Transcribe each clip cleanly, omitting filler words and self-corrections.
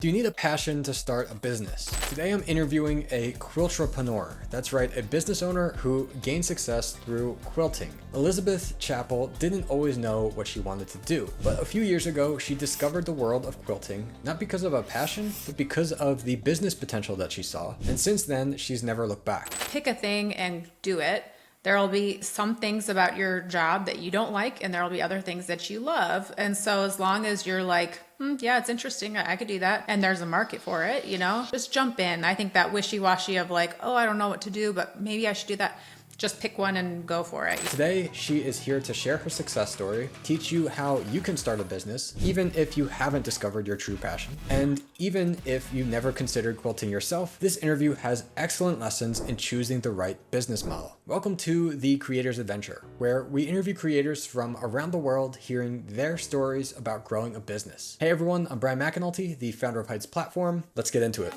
Do you need a passion to start a business? Today I'm interviewing a quiltrepreneur. That's right, a business owner who gained success through quilting. Elizabeth Chappell didn't always know what she wanted to do, but a few years ago she discovered the world of quilting, not because of a passion, but because of the business potential that she saw. And since then, she's never looked back. Pick a thing and do it. There will be some things about your job that you don't like, and there will be other things that you love. And so as long as you're like, yeah, it's interesting, I could do that, and there's a market for it, just jump in. I think that wishy-washy of like, oh, I don't know what to do, but maybe I should do that. Just pick one and go for it. Today, she is here to share her success story, teach you how you can start a business, even if you haven't discovered your true passion. And even if you never considered quilting yourself, this interview has excellent lessons in choosing the right business model. Welcome to The Creator's Adventure, where we interview creators from around the world, hearing their stories about growing a business. Hey everyone, I'm Brian McAnulty, the founder of Heights Platform. Let's get into it.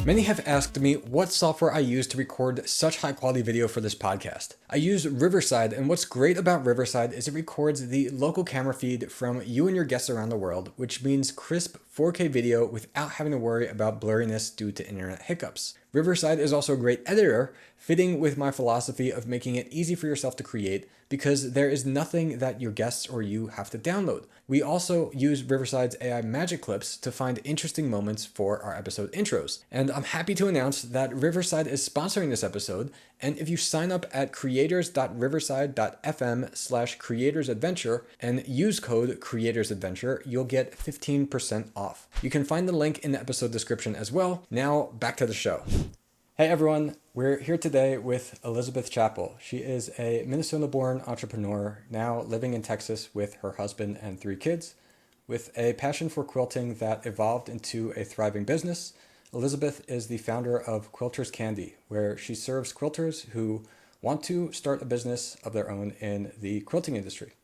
Many have asked me what software I use to record such high quality video for this podcast. I use Riverside, and what's great about Riverside is it records the local camera feed from you and your guests around the world, which means crisp 4K video without having to worry about blurriness due to internet hiccups. Riverside is also a great editor, fitting with my philosophy of making it easy for yourself to create because there is nothing that your guests or you have to download. We also use Riverside's AI magic clips to find interesting moments for our episode intros. And I'm happy to announce that Riverside is sponsoring this episode. And if you sign up at creators.riverside.fm/creatorsadventure and use code creatorsadventure, you'll get 15% off. You can find the link in the episode description as well. Now back to the show. Hey everyone, we're here today with Elizabeth Chappell. She is a Minnesota-born entrepreneur now living in Texas with her husband and 3 kids. With a passion for quilting that evolved into a thriving business, Elizabeth is the founder of Quilters Candy, where she serves quilters who want to start a business of their own in the quilting industry.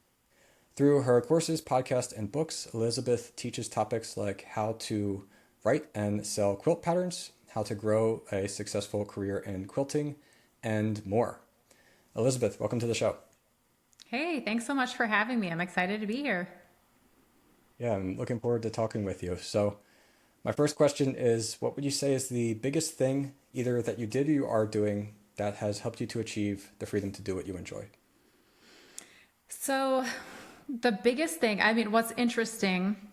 Through her courses, podcasts, and books, Elizabeth teaches topics like how to write and sell quilt patterns, how to grow a successful career in quilting, and more. Elizabeth, welcome to the show. Hey, thanks so much for having me. I'm excited to be here. Yeah, I'm looking forward to talking with you. So my first question is, what would you say is the biggest thing either that you did or you are doing that has helped you to achieve the freedom to do what you enjoy? So the biggest thing, what's interesting,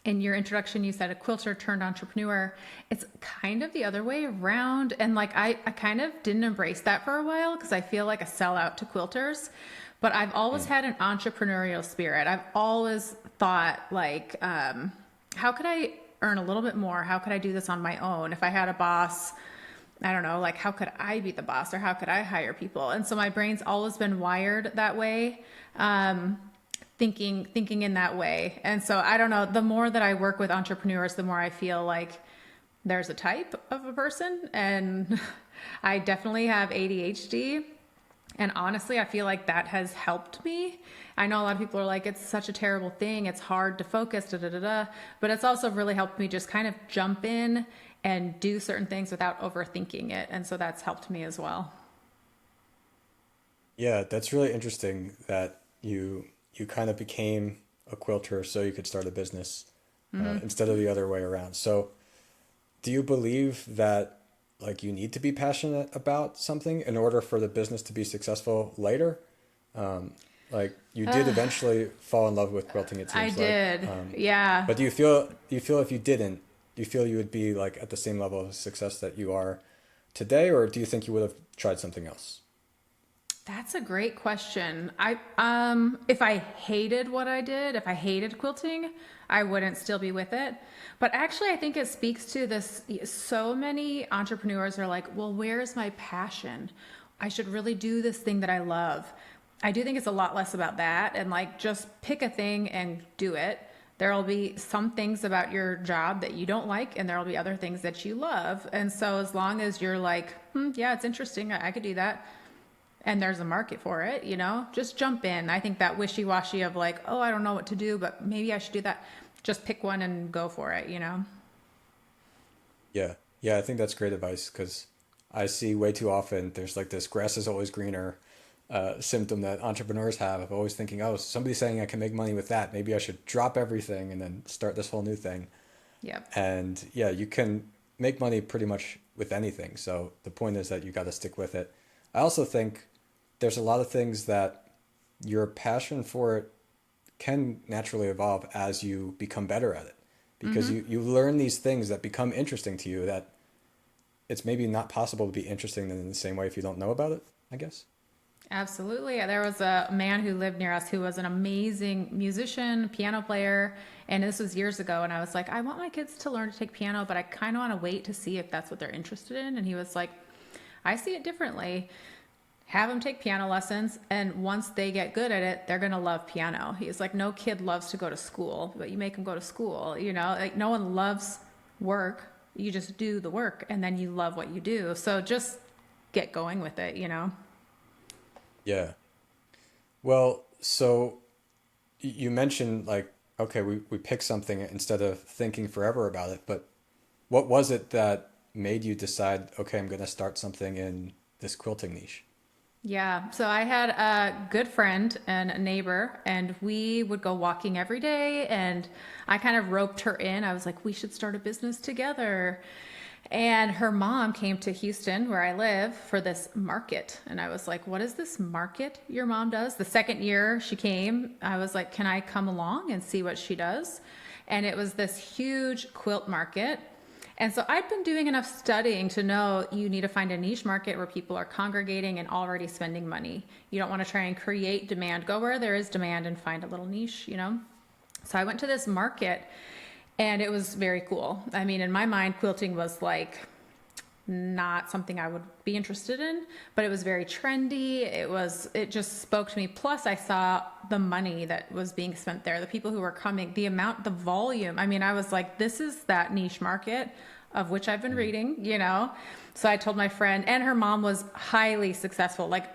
in your introduction, you said a quilter turned entrepreneur. It's kind of the other way around. And I kind of didn't embrace that for a while because I feel like a sellout to quilters. But I've always had an entrepreneurial spirit. I've always thought how could I earn a little bit more? How could I do this on my own? If I had a boss, I don't know, how could I be the boss or how could I hire people? And so my brain's always been wired that way. Thinking in that way. And so I don't know, the more that I work with entrepreneurs, the more I feel like there's a type of a person, and I definitely have ADHD. And honestly, I feel like that has helped me. I know a lot of people are like, it's such a terrible thing. It's hard to focus, but it's also really helped me just kind of jump in and do certain things without overthinking it. And so that's helped me as well. Yeah, that's really interesting that you kind of became a quilter so you could start a business instead of the other way around. So do you believe that you need to be passionate about something in order for the business to be successful later? You did eventually fall in love with quilting, it seems I did. Yeah. But do you feel if you didn't, do you feel you would be at the same level of success that you are today, or do you think you would have tried something else? That's a great question. If I hated what I did, if I hated quilting, I wouldn't still be with it. But actually, I think it speaks to this. So many entrepreneurs are like, well, where's my passion? I should really do this thing that I love. I do think it's a lot less about that and just pick a thing and do it. There'll be some things about your job that you don't like, and there'll be other things that you love. And so as long as you're like, yeah, it's interesting, I could do that, and there's a market for it, just jump in. I think that wishy-washy of oh, I don't know what to do, but maybe I should do that. Just pick one and go for it, Yeah. Yeah, I think that's great advice because I see way too often there's this grass is always greener symptom that entrepreneurs have of always thinking, oh, somebody's saying I can make money with that. Maybe I should drop everything and then start this whole new thing. Yep. And yeah, you can make money pretty much with anything. So the point is that you got to stick with it. I also think there's a lot of things that your passion for it can naturally evolve as you become better at it because you learn these things that become interesting to you that it's maybe not possible to be interesting in the same way if you don't know about it, I guess. Absolutely. There was a man who lived near us who was an amazing musician, piano player, and this was years ago. And I was like, I want my kids to learn to take piano, but I kind of want to wait to see if that's what they're interested in. And he was like, I see it differently. Have them take piano lessons, and once they get good at it, they're going to love piano. He's like, no kid loves to go to school, but you make them go to school. You know, like no one loves work. You just do the work, and then you love what you do. So just get going with it, you know? Yeah. Well, so you mentioned like, okay, we pick something instead of thinking forever about it, but what was it that made you decide, okay, I'm going to start something in this quilting niche? Yeah. So I had a good friend and a neighbor, and we would go walking every day. And I kind of roped her in. I was like, we should start a business together. And her mom came to Houston, where I live, for this market. And I was like, what is this market your mom does? The second year she came, I was like, can I come along and see what she does? And it was this huge quilt market. And so I'd been doing enough studying to know you need to find a niche market where people are congregating and already spending money. You don't want to try and create demand. Go where there is demand and find a little niche, you know? So I went to this market and it was very cool. I mean, in my mind, quilting was like not something I would be interested in, but it was very trendy. It just spoke to me. Plus I saw the money that was being spent there, the people who were coming, the volume. I mean, I was like, this is that niche market of which I've been reading, you know? So I told my friend, and her mom was highly successful, like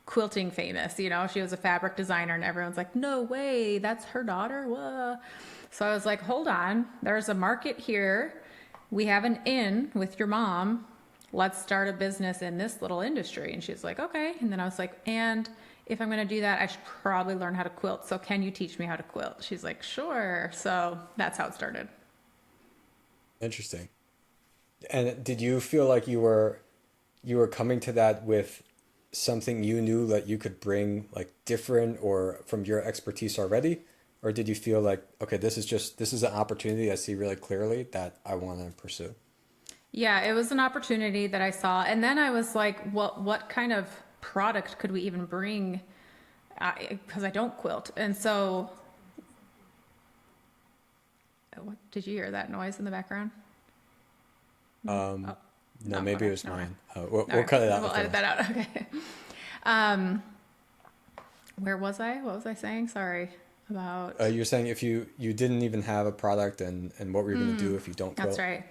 quilting famous, you know? She was a fabric designer and everyone's like, no way, that's her daughter. Whoa. So I was like, hold on, there's a market here. We have an in with your mom. Let's start a business in this little industry. And she's like, okay. And then I was like, and if I'm going to do that, I should probably learn how to quilt. So can you teach me how to quilt? She's like, sure. So that's how it started. Interesting. And did you feel like you were coming to that with something you knew that you could bring like different or from your expertise already? Or did you feel like, okay, this is an opportunity I see really clearly that I want to pursue? Yeah, it was an opportunity that I saw. And then I was like, well, what kind of product could we even bring? Because I don't quilt. And so, what, did you hear that noise in the background? Um, Oh, no, no, maybe okay, it was never mind. mine. We'll All right, cut it out. we'll If it edit was. that out. Okay. Um, where was I? What was I saying? Sorry about. You're saying if you didn't even have a product and what were you going to do if you don't That's quilt? right.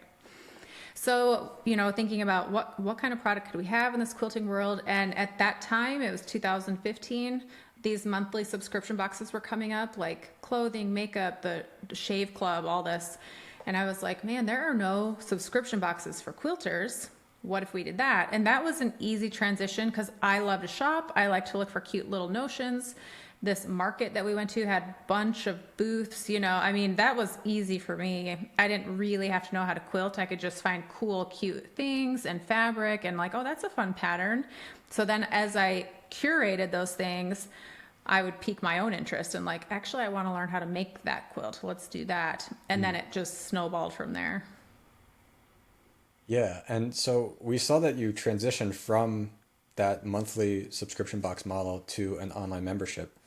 So, you know, thinking about what kind of product could we have in this quilting world? And at that time, it was 2015. These monthly subscription boxes were coming up, like clothing, makeup, the Shave Club, all this. And I was like, man, there are no subscription boxes for quilters. What if we did that? And that was an easy transition because I love to shop. I like to look for cute little notions. This market that we went to had a bunch of booths, you know. I mean, that was easy for me. I didn't really have to know how to quilt. I could just find cool, cute things and fabric and like, oh, that's a fun pattern. So then as I curated those things, I would pique my own interest and like, actually, I want to learn how to make that quilt. Let's do that. And then it just snowballed from there. Yeah, and so we saw that you transitioned from that monthly subscription box model to an online membership.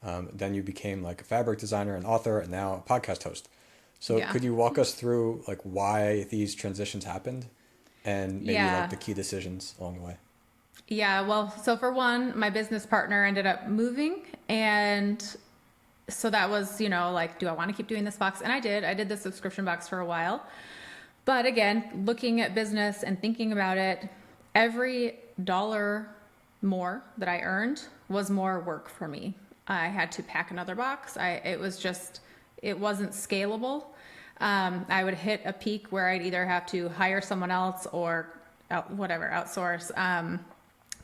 Then you became like a fabric designer, an author, and now a podcast host. So Yeah. could you walk us through like why these transitions happened and maybe like Yeah. the key decisions along the way? Yeah, well, so for one, my business partner ended up moving. And so that was, you know, like, do I want to keep doing this box? And I did. I did the subscription box for a while. But again, looking at business and thinking about it, every dollar more that I earned was more work for me. I had to pack another box. It wasn't scalable. I would hit a peak where I'd either have to hire someone else or outsource.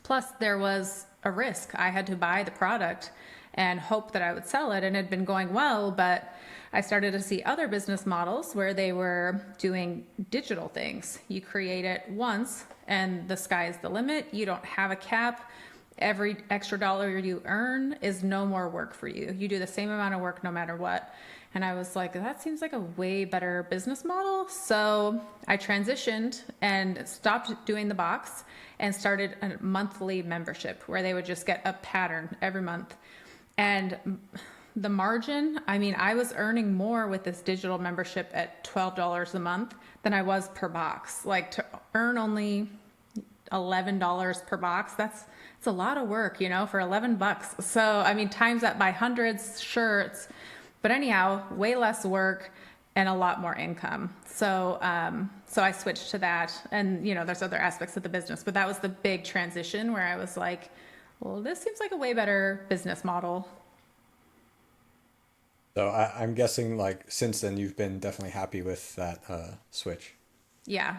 Plus, there was a risk. I had to buy the product and hope that I would sell it, and it had been going well, but I started to see other business models where they were doing digital things. You create it once and the sky's the limit. You don't have a cap. Every extra dollar you earn is no more work for you. You do the same amount of work no matter what. And I was like, that seems like a way better business model. So I transitioned and stopped doing the box and started a monthly membership where they would just get a pattern every month. And the margin, I mean, I was earning more with this digital membership at $12 a month than I was per box. Like, to earn only $11 per box, it's a lot of work, for $11. So, I mean, times that by hundreds, sure, but anyhow, way less work and a lot more income. So, so I switched to that, and there's other aspects of the business, but that was the big transition where I was like, well, this seems like a way better business model. So I'm guessing like since then you've been definitely happy with that switch. Yeah.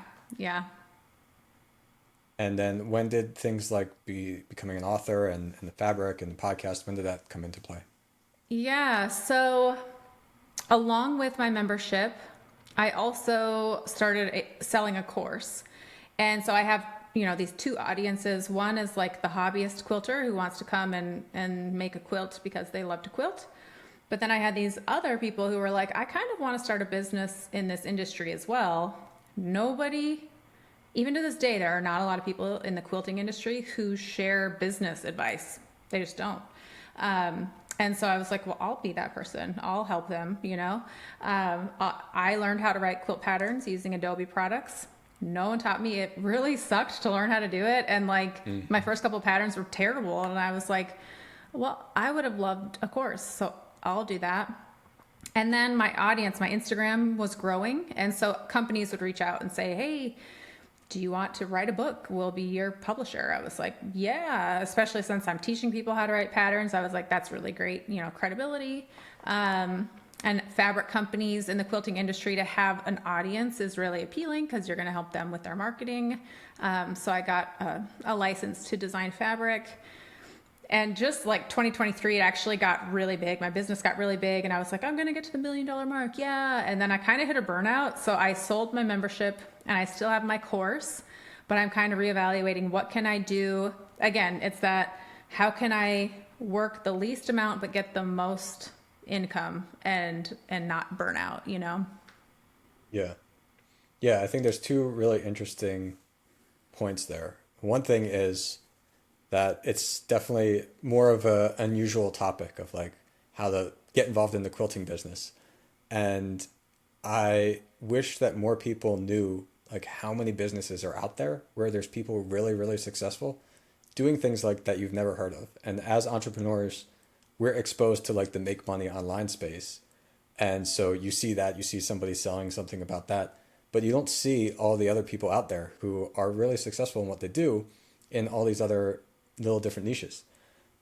And then when did things like becoming an author and the fabric and the podcast, when did that come into play? Yeah. So along with my membership, I also started selling a course. And so I have, these two audiences. One is like the hobbyist quilter who wants to come and make a quilt because they love to quilt. But then I had these other people who were like, I kind of want to start a business in this industry as well. Nobody, even to this day, there are not a lot of people in the quilting industry who share business advice. They just don't. And so I was like, well, I'll be that person. I'll help them, I learned how to write quilt patterns using Adobe products. No one taught me. It really sucked to learn how to do it. And my first couple patterns were terrible. And I was like, well, I would have loved a course. So I'll do that. And then my audience, my Instagram was growing. And so companies would reach out and say, hey, do you want to write a book? We'll be your publisher. I was like, yeah, especially since I'm teaching people how to write patterns. I was like, that's really great, credibility. And fabric companies in the quilting industry to have an audience is really appealing because you're going to help them with their marketing. So I got a license to design fabric. And just like 2023, it actually got really big. My business got really big and I was like, I'm going to get to the $1 million mark. Yeah. And then I kind of hit a burnout. So I sold my membership and I still have my course, but I'm kind of reevaluating what can I do. Again, it's that how can I work the least amount, but get the most income and not burn out, Yeah. Yeah. I think there's two really interesting points there. One thing is that it's definitely more of a unusual topic of like how to get involved in the quilting business. And I wish that more people knew like how many businesses are out there where there's people really, really successful doing things like that you've never heard of. And as entrepreneurs, we're exposed to like the make money online space. And so you see somebody selling something about that, but you don't see all the other people out there who are really successful in what they do in all these other little different niches.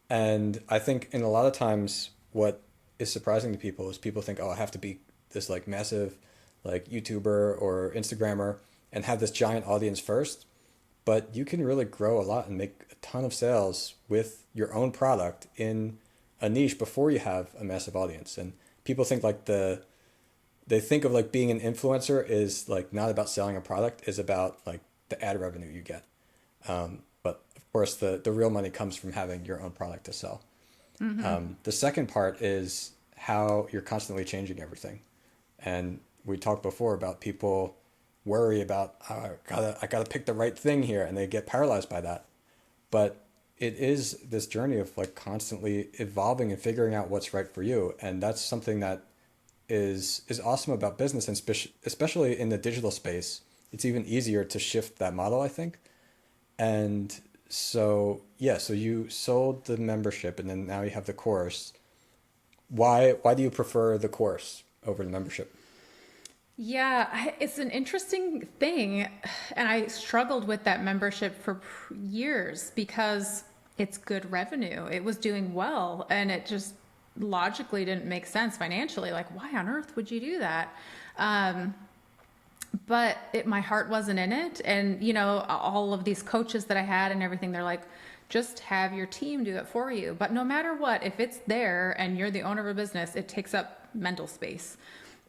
And I think in a lot of times what is surprising to people is people think, oh, I have to be this like massive like YouTuber or Instagrammer and have this giant audience first. But you can really grow a lot and make a ton of sales with your own product in a niche before you have a massive audience. And people think like they think of like being an influencer is like not about selling a product, is about like the ad revenue you get. But of course the real money comes from having your own product to sell. Mm-hmm. The second part is how you're constantly changing everything. And we talked before about people worry about, oh, I gotta pick the right thing here, and they get paralyzed by that. But it is this journey of like constantly evolving and figuring out what's right for you. And that's something that is awesome about business, and especially in the digital space. It's even easier to shift that model, I think. And so, yeah, so you sold the membership and then now you have the course. Why do you prefer the course over the membership? Yeah, it's an interesting thing. And I struggled with that membership for years because it's good revenue. It was doing well and it just logically didn't make sense financially. Like, why on earth would you do that? But my heart wasn't in it. And, all of these coaches that I had and everything, they're like, just have your team do it for you. But no matter what, if it's there and you're the owner of a business, it takes up mental space.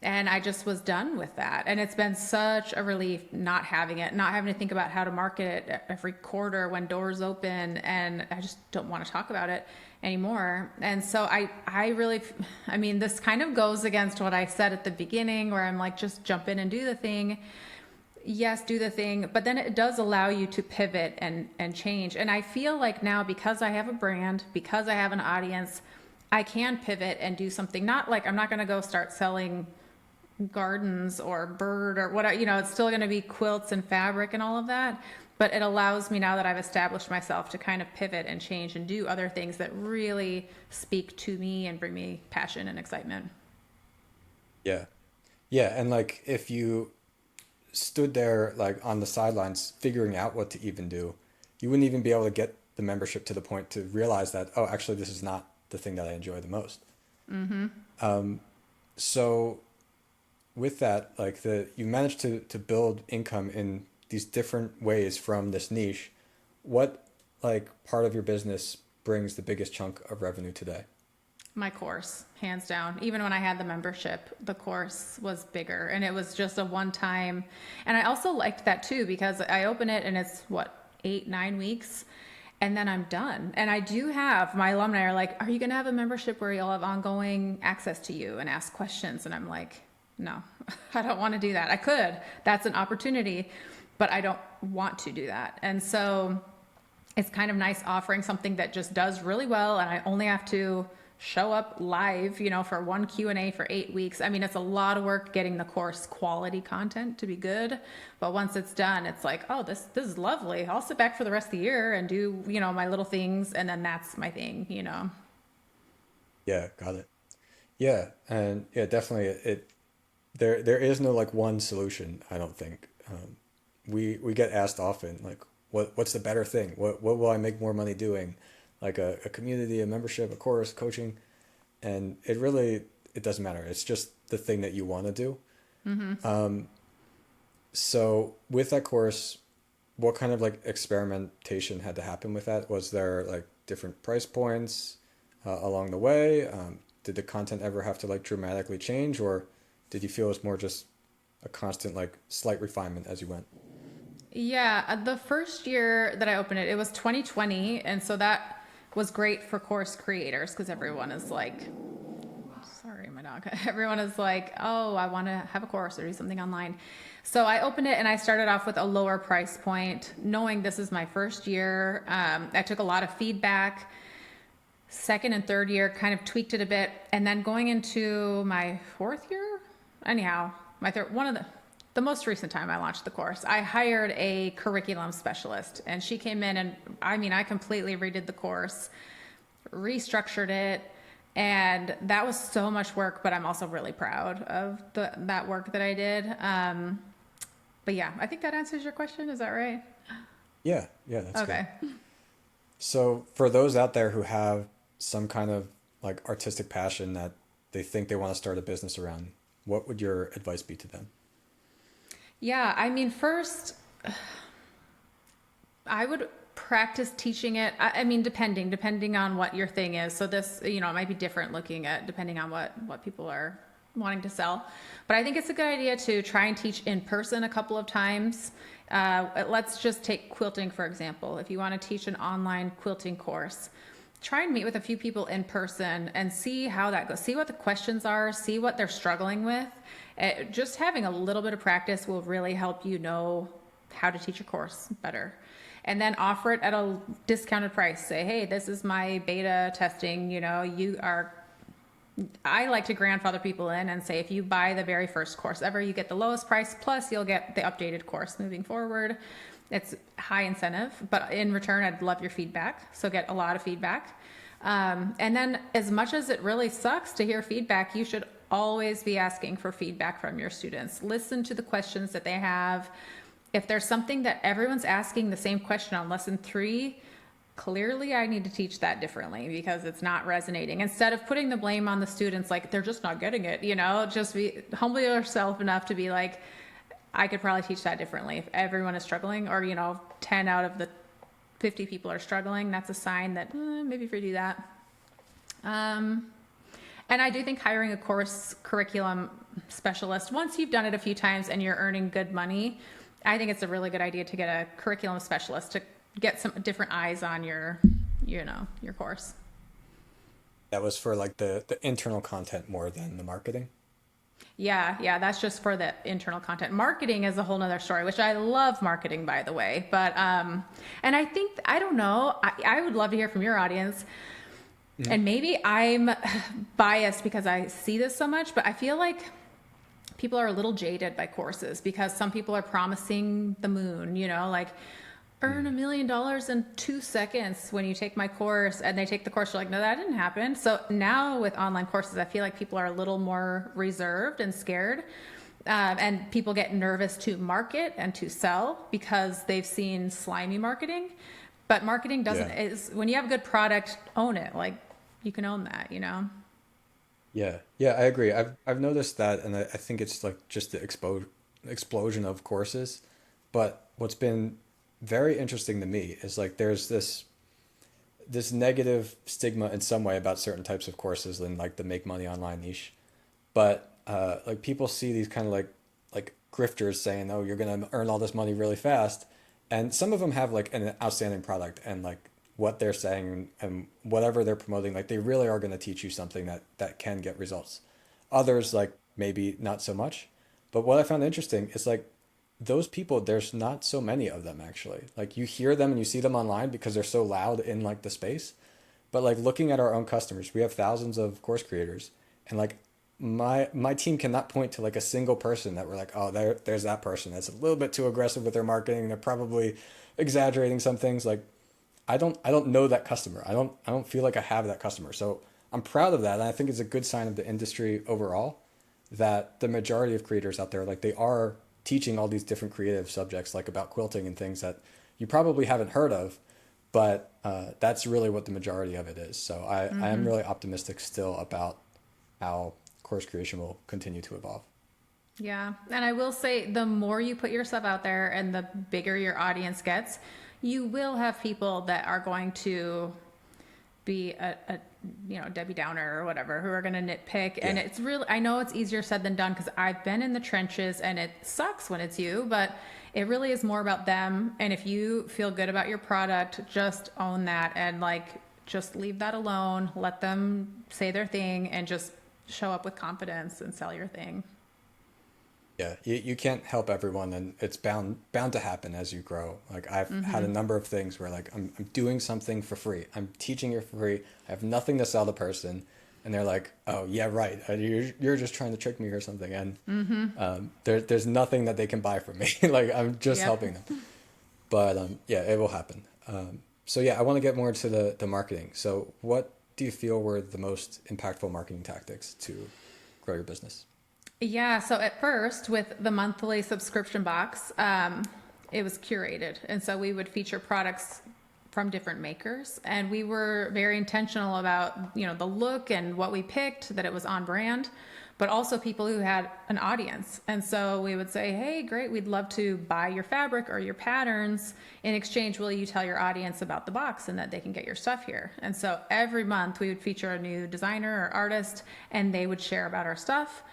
And I just was done with that. And it's been such a relief not having it, not having to think about how to market it every quarter when doors open. And I just don't want to talk about it anymore. And so I really, I mean, this kind of goes against what I said at the beginning, where I'm like, just jump in and do the thing. Yes, do the thing, but then it does allow you to pivot and change. And I feel like now, because I have a brand, because I have an audience, I can pivot and do something. Not like I'm not going to go start selling gardens or bird or what, you know, it's still going to be quilts and fabric and all of that. But it allows me, now that I've established myself, to kind of pivot and change and do other things that really speak to me and bring me passion and excitement. Yeah. Yeah. And like if you stood there like on the sidelines figuring out what to even do, you wouldn't even be able to get the membership to the point to realize that, oh, actually, this is not the thing that I enjoy the most. So with that, like you managed to build income in these different ways from this niche. What like part of your business brings the biggest chunk of revenue today? My course, hands down. Even when I had the membership, the course was bigger, and it was just a one time. And I also liked that too, because I open it and it's what, 8-9 weeks, and then I'm done. And I do have, my alumni are like, are you going to have a membership where you'll have ongoing access to you and ask questions? And I'm like, no, I don't want to do that. I could, that's an opportunity, but I don't want to do that. And so it's kind of nice offering something that just does really well, and I only have to show up live, you know, for one Q&A for 8 weeks. I mean, it's a lot of work getting the course quality content to be good, but once it's done, it's like, oh, this is lovely. I'll sit back for the rest of the year and do, you know, my little things, and then that's my thing, you know. Yeah, got it. Yeah, and yeah, definitely there is no like one solution, I don't think. We get asked often like what's the better thing? What will I make more money doing? Like a community, a membership, a course, coaching, and it doesn't matter. It's just the thing that you want to do. So with that course, what kind of like experimentation had to happen with that? Was there like different price points along the way? Did the content ever have to like dramatically change, or did you feel it was more just a constant like slight refinement as you went? Yeah, the first year that I opened it, it was 2020, and so that was great for course creators, because everyone is like, sorry, my dog. Everyone is like, oh, I want to have a course or do something online. So I opened it and I started off with a lower price point, knowing this is my first year. I took a lot of feedback. Second and third year, kind of tweaked it a bit, and then going into my fourth year, anyhow, my third, the most recent time I launched the course, I hired a curriculum specialist, and she came in, and I mean, I completely redid the course, restructured it, and that was so much work, but I'm also really proud of that work that I did. But yeah, I think that answers your question. Is that right? Yeah, that's Okay. good. So for those out there who have some kind of like artistic passion that they think they want to start a business around, what would your advice be to them? Yeah, I mean, first, I would practice teaching it. I mean, depending on what your thing is. So this, you know, it might be different looking at depending on what people are wanting to sell. But I think it's a good idea to try and teach in person a couple of times. Let's just take quilting, for example. If you want to teach an online quilting course, try and meet with a few people in person and see how that goes. See what the questions are, see what they're struggling with. Just having a little bit of practice will really help you know how to teach a course better. And then offer it at a discounted price. Say, hey, this is my beta testing. You know, I like to grandfather people in and say, if you buy the very first course ever, you get the lowest price, plus you'll get the updated course moving forward. It's high incentive, but in return, I'd love your feedback. So get a lot of feedback. And then as much as it really sucks to hear feedback, you should always be asking for feedback from your students. Listen to the questions that they have. If there's something that everyone's asking the same question on lesson 3, clearly I need to teach that differently because it's not resonating. Instead of putting the blame on the students, like they're just not getting it, you know, just humble yourself enough to be like, I could probably teach that differently if everyone is struggling, or, you know, 10 out of the 50 people are struggling, that's a sign that maybe if you do that. And I do think hiring a course curriculum specialist, once you've done it a few times and you're earning good money, I think it's a really good idea to get a curriculum specialist to get some different eyes on your course. That was for like the internal content more than the marketing. Yeah, that's just for the internal content. Marketing is a whole nother story, which I love marketing, by the way. But, and I think, I don't know, I would love to hear from your audience. And maybe I'm biased because I see this so much, but I feel like people are a little jaded by courses because some people are promising the moon, like earn $1 million in 2 seconds when you take my course, and they take the course. You're like, no, that didn't happen. So now with online courses, I feel like people are a little more reserved and scared. And people get nervous to market and to sell because they've seen slimy marketing. But marketing doesn't, is when you have a good product, own it. Like you can own that, Yeah, I agree. I've noticed that, and I think it's like just the explosion of courses. But what's been very interesting to me is like there's this negative stigma in some way about certain types of courses in like the make money online niche. But like people see these kind of like grifters saying, oh, you're gonna earn all this money really fast, and some of them have like an outstanding product, and like what they're saying and whatever they're promoting, like they really are going to teach you something that can get results. Others, like maybe not so much. But what I found interesting is like those people, there's not so many of them actually. Like you hear them and you see them online because they're so loud in like the space. But like looking at our own customers, we have thousands of course creators, and like my team cannot point to like a single person that we're like, oh, there's that person that's a little bit too aggressive with their marketing. They're probably exaggerating some things. Like I don't know that customer. I don't feel like I have that customer. So I'm proud of that. And I think it's a good sign of the industry overall that the majority of creators out there, like they are teaching all these different creative subjects, like about quilting and things that you probably haven't heard of, but that's really what the majority of it is. So I am really optimistic still about how course creation will continue to evolve. Yeah. And I will say the more you put yourself out there and the bigger your audience gets, you will have people that are going to be a Debbie Downer or whatever, who are going to nitpick. And it's really, I know it's easier said than done because I've been in the trenches and it sucks when it's you, but it really is more about them. And if you feel good about your product, just own that and like, just leave that alone, let them say their thing and just show up with confidence and sell your thing. Yeah, you can't help everyone, and it's bound to happen as you grow. Like I've had a number of things where like I'm doing something for free. I'm teaching it for free. I have nothing to sell the person, and they're like, "Oh yeah, right. You're just trying to trick me or something." And there's nothing that they can buy from me. Like I'm just helping them. But yeah, it will happen. So yeah, I want to get more into the marketing. So what do you feel were the most impactful marketing tactics to grow your business? Yeah, so at first with the monthly subscription box, it was curated. And so we would feature products from different makers. And we were very intentional about, the look and what we picked, that it was on brand, but also people who had an audience. And so we would say, hey, great, we'd love to buy your fabric or your patterns. In exchange, will you tell your audience about the box and that they can get your stuff here? And so every month we would feature a new designer or artist, and they would share about our stuff.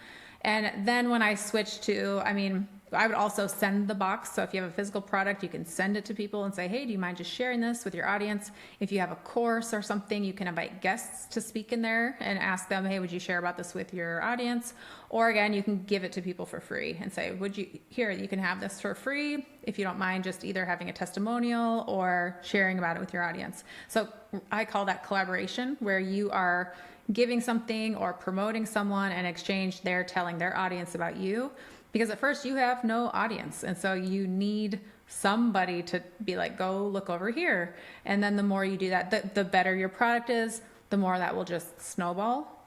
And then when I switched to, I would also send the box. So if you have a physical product, you can send it to people and say, hey, do you mind just sharing this with your audience? If you have a course or something, you can invite guests to speak in there and ask them, hey, would you share about this with your audience? Or again, you can give it to people for free and say, you can have this for free if you don't mind just either having a testimonial or sharing about it with your audience. So I call that collaboration, where you are giving something or promoting someone, and in exchange they're telling their audience about you, because at first you have no audience, and so you need somebody to be like, go look over here. And then the more you do that, the better your product is, the more that will just snowball.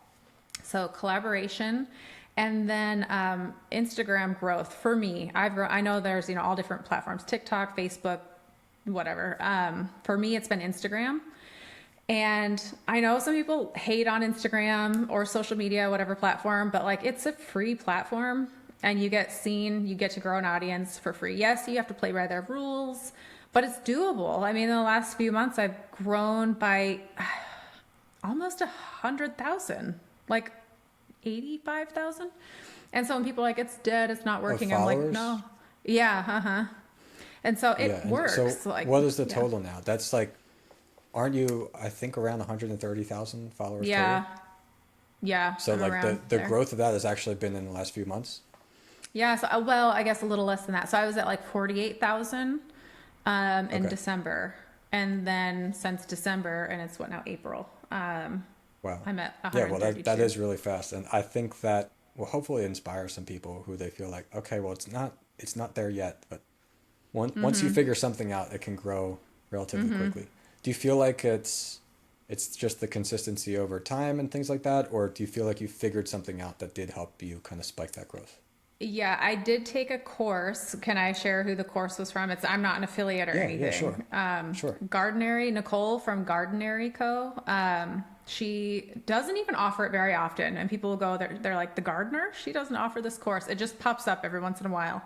So collaboration. And then Instagram growth for me, I know there's all different platforms, TikTok, Facebook, whatever. For me, it's been Instagram. And I know some people hate on Instagram or social media, whatever platform, but like it's a free platform and you get seen, you get to grow an audience for free. Yes, you have to play by their rules, but it's doable. I mean, in the last few months, I've grown by almost 100,000, like 85,000. And so when people are like, it's dead, it's not working, I'm like, followers? no. Yeah, uh-huh. And so it And works. so Like, what is the yeah. total now? That's like, aren't you, I think, around 130,000 followers Yeah. total? Yeah. So I'm like around the there. growth of that has actually been in the last few months. Yeah. So, well, I guess a little less than that. So I was at like 48,000 in Okay. December. And then since December, and it's what now, April, Wow. I'm at Yeah, well, that 132. is really fast, and I think that will hopefully inspire some people who they feel like, okay, well, it's not there yet, but once you figure something out, it can grow relatively quickly. Do you feel like it's just the consistency over time and things like that, or do you feel like you figured something out that did help you kind of spike that growth? Yeah, I did take a course. Can I share who the course was from? I'm not an affiliate or Yeah, sure, anything. sure. Gardenary, Nicole from Gardenary Co. She doesn't even offer it very often, and people will go, they're like, the gardener? She doesn't offer this course. It just pops up every once in a while.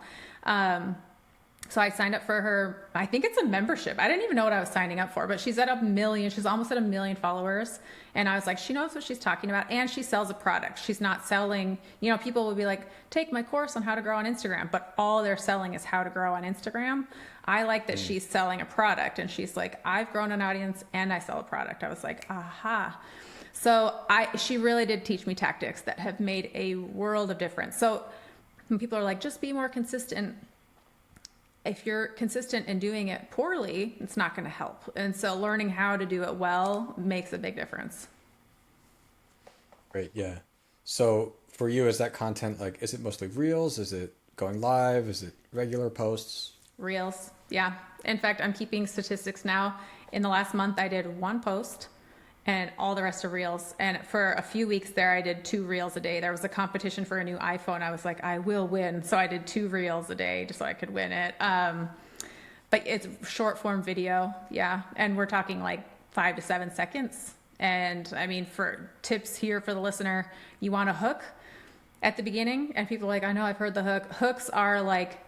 So I signed up for her. I think it's a membership. I didn't even know what I was signing up for, but she's at 1 million. She's almost at 1 million followers. And I was like, she knows what she's talking about. And she sells a product. She's not selling, people will be like, take my course on how to grow on Instagram. But all they're selling is how to grow on Instagram. I like that she's selling a product. And she's like, I've grown an audience and I sell a product. I was like, aha. So she really did teach me tactics that have made a world of difference. So when people are like, just be more consistent, if you're consistent in doing it poorly, it's not going to help. And so learning how to do it well makes a big difference. Great, yeah. So for you, is that content like, is it mostly reels? Is it going live? Is it regular posts? Reels. Yeah. In fact, I'm keeping statistics now. In the last month, I did 1 post and all the rest are reels. And for a few weeks there, I did 2 reels a day. There was a competition for a new iPhone. I was like, I will win. So I did 2 reels a day just so I could win it. But it's short form video. Yeah. And we're talking like 5 to 7 seconds. And I mean, for tips here for the listener, you want a hook at the beginning. And people are like, I know I've heard the hook. Hooks are like,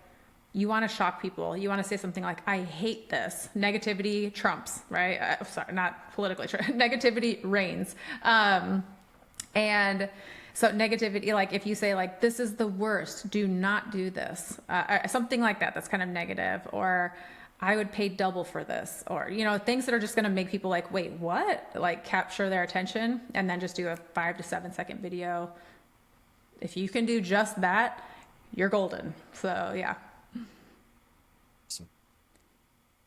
you want to shock people. You want to say something like, I hate this. Negativity trumps, right? Sorry, not politically true. Negativity reigns. And so negativity, like if you say like, this is the worst, do not do this. Something like that, that's kind of negative. Or I would pay double for this. Or, things that are just going to make people like, wait, what? Like capture their attention and then just do a 5 to 7 second video. If you can do just that, you're golden. So yeah. Awesome.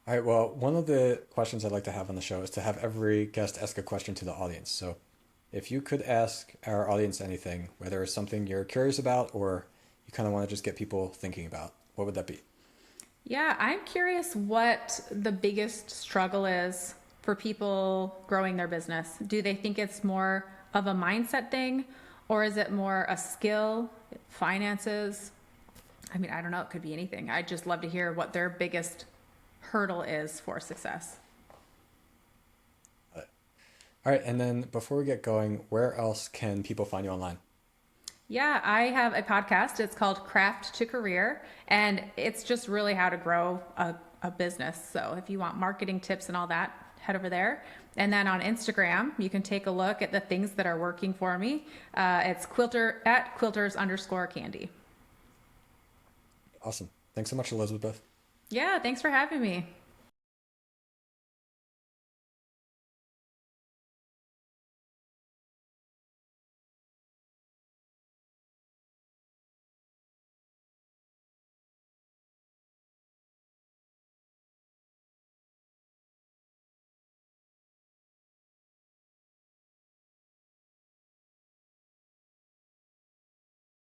All right, well, one of the questions I'd like to have on the show is to have every guest ask a question to the audience. So if you could ask our audience anything, whether it's something you're curious about or you kind of want to just get people thinking about, what would that be? Yeah, I'm curious what the biggest struggle is for people growing their business. Do they think it's more of a mindset thing, or is it more a skill, finances? I mean, I don't know. It could be anything. I'd just love to hear what their biggest hurdle is for success. All right, and then before we get going, where else can people find you online? Yeah, I have a podcast. It's called Craft to Career, and it's just really how to grow a business. So if you want marketing tips and all that, head over there. And then on Instagram, you can take a look at the things that are working for me. It's quilters_candy. Awesome. Thanks so much, Elizabeth. Yeah, thanks for having me.